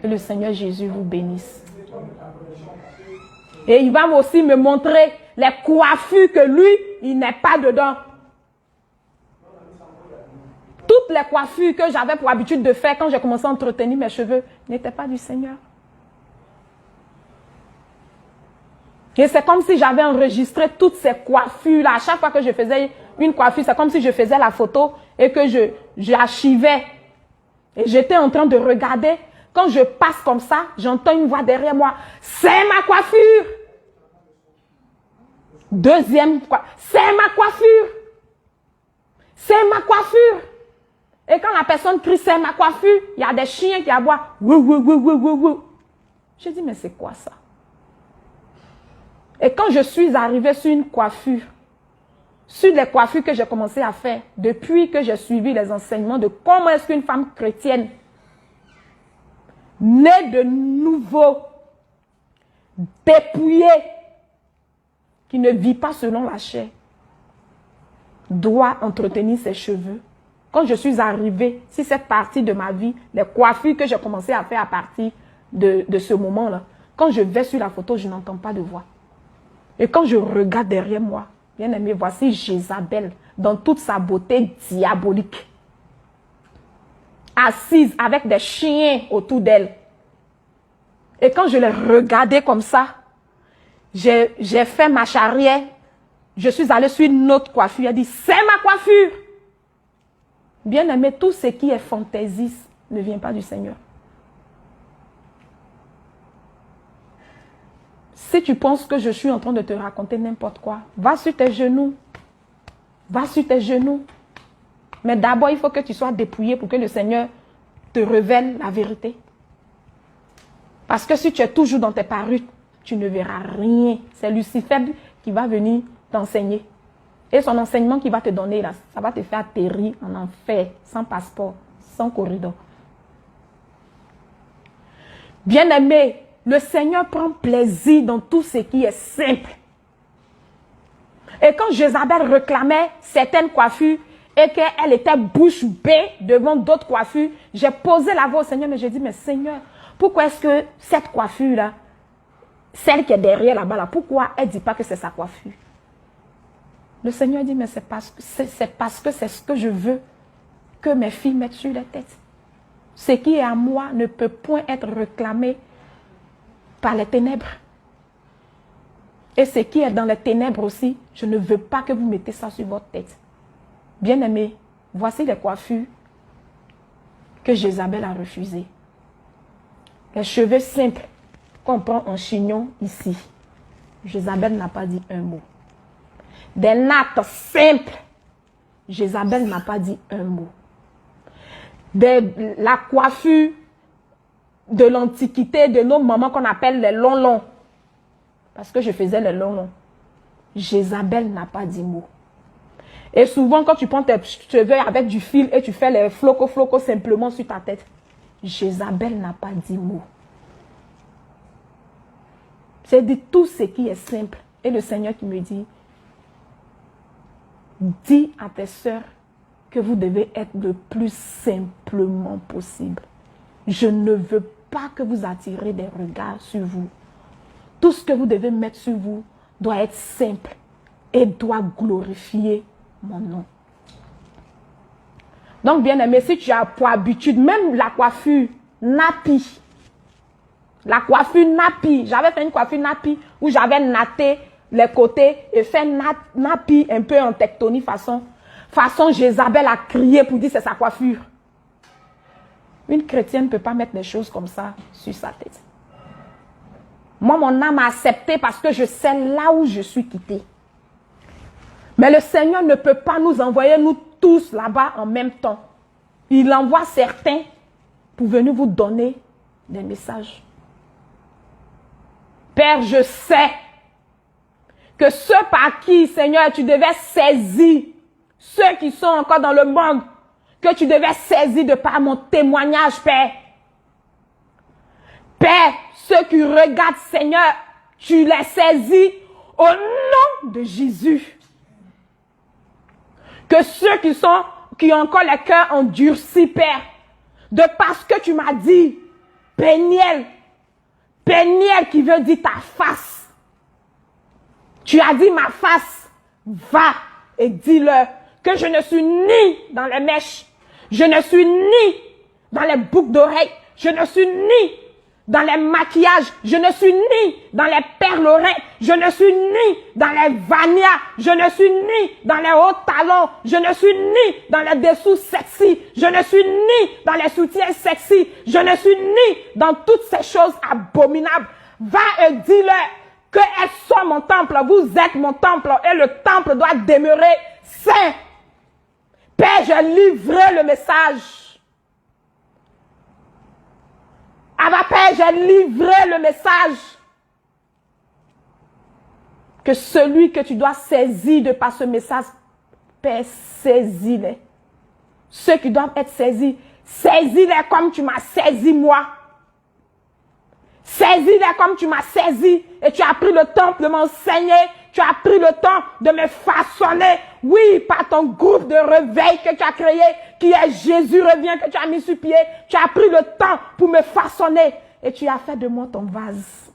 Que le Seigneur Jésus vous bénisse. Et il va aussi me montrer les coiffures que lui, il n'est pas dedans. Toutes les coiffures que j'avais pour habitude de faire quand j'ai commencé à entretenir mes cheveux n'étaient pas du Seigneur. Et c'est comme si j'avais enregistré toutes ces coiffures-là. À chaque fois que je faisais une coiffure, c'est comme si je faisais la photo et que j'archivais. Et j'étais en train de regarder. Quand je passe comme ça, j'entends une voix derrière moi. C'est ma coiffure. Deuxième fois, c'est ma coiffure. C'est ma coiffure. Et quand la personne crie c'est ma coiffure, il y a des chiens qui aboient. Wou, wou, wou, wou, wou, wou. Je dis mais c'est quoi ça? Et quand je suis arrivée sur une coiffure, sur les coiffures que j'ai commencé à faire, depuis que j'ai suivi les enseignements de comment est-ce qu'une femme chrétienne, née de nouveau, dépouillée, qui ne vit pas selon la chair, doit entretenir ses cheveux. Quand je suis arrivée, si cette partie de ma vie, les coiffures que j'ai commencé à faire à partir de ce moment-là, quand je vais sur la photo, je n'entends pas de voix. Et quand je regarde derrière moi, bien aimé, voici Jézabel dans toute sa beauté diabolique, assise avec des chiens autour d'elle. Et quand je l'ai regardée comme ça, j'ai fait marche arrière, je suis allée sur une autre coiffure, elle dit, c'est ma coiffure. Bien aimé, tout ce qui est fantaisiste ne vient pas du Seigneur. Si tu penses que je suis en train de te raconter n'importe quoi, va sur tes genoux. Va sur tes genoux. Mais d'abord, il faut que tu sois dépouillé pour que le Seigneur te révèle la vérité. Parce que si tu es toujours dans tes parures, tu ne verras rien. C'est Lucifer qui va venir t'enseigner. Et son enseignement qu'il va te donner, là, ça va te faire atterrir en enfer, sans passeport, sans corridor. Bien-aimé, le Seigneur prend plaisir dans tout ce qui est simple. Et quand Jézabel réclamait certaines coiffures et qu'elle était bouche bée devant d'autres coiffures, j'ai posé la voix au Seigneur, mais j'ai dit, mais Seigneur, pourquoi est-ce que cette coiffure-là, celle qui est derrière là-bas, là, pourquoi elle ne dit pas que c'est sa coiffure? Le Seigneur dit, mais c'est parce que c'est ce que je veux que mes filles mettent sur la tête. Ce qui est à moi ne peut point être réclamé par les ténèbres. Et ce qui est dans les ténèbres aussi, je ne veux pas que vous mettez ça sur votre tête. Bien-aimés, voici les coiffures que Jézabel a refusées. Les cheveux simples qu'on prend en chignon ici. Jézabel n'a pas dit un mot. Des nattes simples. Jézabel n'a pas dit un mot. La coiffure de l'Antiquité, de nos mamans qu'on appelle les longs. Parce que je faisais les longs. Jézabel n'a pas dit mot. Et souvent, quand tu prends tes cheveux avec du fil et tu fais les flocos simplement sur ta tête, Jézabel n'a pas dit mot. C'est de tout ce qui est simple. Et le Seigneur qui me dit, dis à tes sœurs que vous devez être le plus simplement possible. Je ne veux pas que vous attirez des regards sur vous. Tout ce que vous devez mettre sur vous doit être simple et doit glorifier mon nom. Donc, bien aimé, si tu as pour habitude, même la coiffure nappy, j'avais fait une coiffure nappy où j'avais natté les côtés et fait nappy un peu en tectonie façon Jézabel a crié pour dire c'est sa coiffure. Une chrétienne ne peut pas mettre des choses comme ça sur sa tête. Moi, mon âme a accepté parce que je sais là où je suis quittée. Mais le Seigneur ne peut pas nous envoyer, nous tous, là-bas en même temps. Il envoie certains pour venir vous donner des messages. Père, je sais que ceux par qui, Seigneur, tu devais saisir, ceux qui sont encore dans le monde, que tu devais saisir de par mon témoignage, Père. Père, ceux qui regardent, Seigneur, tu les saisis au nom de Jésus. Que ceux qui ont encore le cœur endurci, Père, de parce que tu m'as dit Péniel. Péniel qui veut dire ta face. Tu as dit ma face. Va et dis-leur que je ne suis ni dans les mèches. Je ne suis ni dans les boucles d'oreilles. Je ne suis ni dans les maquillages. Je ne suis ni dans les perles oreilles. Je ne suis ni dans les vanias. Je ne suis ni dans les hauts talons. Je ne suis ni dans les dessous sexy. Je ne suis ni dans les soutiens sexy. Je ne suis ni dans toutes ces choses abominables. Va et dis-leur qu'elles sont mon temple. Vous êtes mon temple et le temple doit demeurer saint. Père, je livrerai le message. Abba Père, j'ai livré le message. Que celui que tu dois saisir de par ce message, Père, saisis-les. Ceux qui doivent être saisis, saisis-les comme tu m'as saisi moi. Saisis-les comme tu m'as saisi et tu as pris le temps de m'enseigner. Tu as pris le temps de me façonner. Oui, par ton groupe de réveil que tu as créé, qui est Jésus revient, que tu as mis sur pied. Tu as pris le temps pour me façonner et tu as fait de moi ton vase.